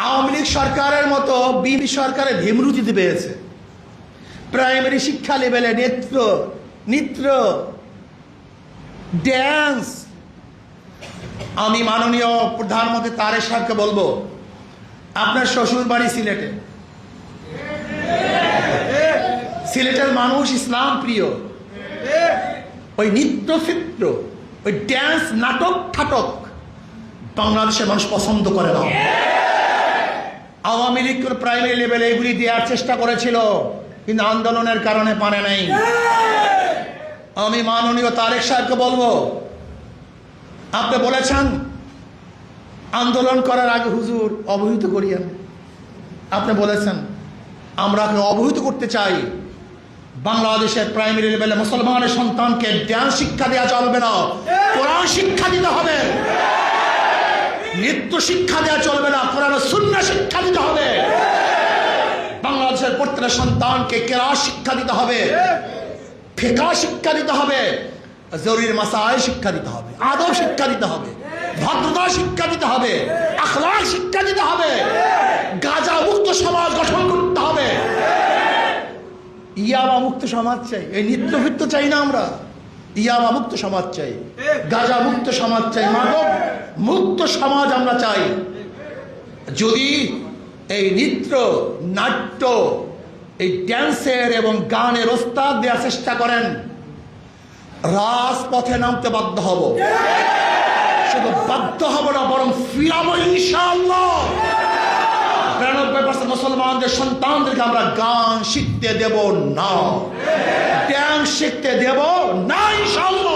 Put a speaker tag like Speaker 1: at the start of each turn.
Speaker 1: আওয়ামী লীগ সরকারের মতো বিএনপি সরকারের ভীমরুচিতে পেয়েছে। প্রাইমারি শিক্ষা লেভেলে নৃত্য, ড্যান্স। আমি মাননীয় প্রধানমন্ত্রী তারেক সাহেবকে বলবো, আপনার শ্বশুর বাড়ি সিলেটে, সিলেটের মানুষ ইসলাম প্রিয়। ওই নৃত্য, ওই ড্যান্স, নাটক ঠাটক বাংলাদেশের মানুষ পছন্দ করে না। আওয়ামী লীগ প্রাইমারি লেভেলে এগুলি দেওয়ার চেষ্টা করেছিল, কিন্তু আন্দোলনের কারণে পারে নাই। আমি মাননীয় তারেক সাহেবকে বলবো, আপনি বলেছেন আন্দোলন করার আগে হুজুর অবহিত করিয়েন। আপনি বলেছেন আমরা অবহিত করতে চাই, বাংলাদেশের প্রাইমারি লেভেলে মুসলমানের সন্তানকে জ্ঞান শিক্ষা দেওয়া চলবে না, কোরআন শিক্ষা দিতে হবে। নৃত্য শিক্ষা দেওয়া চলবে না, কোরআন ও সুন্নাহ শিক্ষা দিতে হবে। বাংলাদেশের প্রত্যেকটা সন্তানকে কেরাত শিক্ষা দিতে হবে, ফিকহ শিক্ষা দিতে হবে, জরুরি মাসাইল শিক্ষা দিতে হবে, আদব শিক্ষা দিতে হবে, ভদ্রতা শিক্ষা দিতে হবে, আখলাক শিক্ষা দিতে হবে। গাঁজা মুক্ত সমাজ গঠন করতে হবে। ইয়াবা মুক্ত সমাজ চাই, এই নৃত্য ফিত্য চাই না আমরা। ইয়াবা মুক্ত সমাজ চাই, গাঁজা মুক্ত সমাজ চাই, মাদক মুক্ত সমাজ আমরা চাই। যদি এই নৃত্য, নাট্য, এই ড্যান্সের এবং গানের ওস্তাদ দেওয়ার চেষ্টা করেন, রাজপথে নামতে বাধ্য হব। শুধু বাধ্য হব না, বরং ফিরাবো ইনশাআল্লাহ। 92% মুসলমানদের সন্তানদেরকে আমরা গান শিখতে দেব না, ড্যান্স শিখতে দেব না ইনশাআল্লাহ।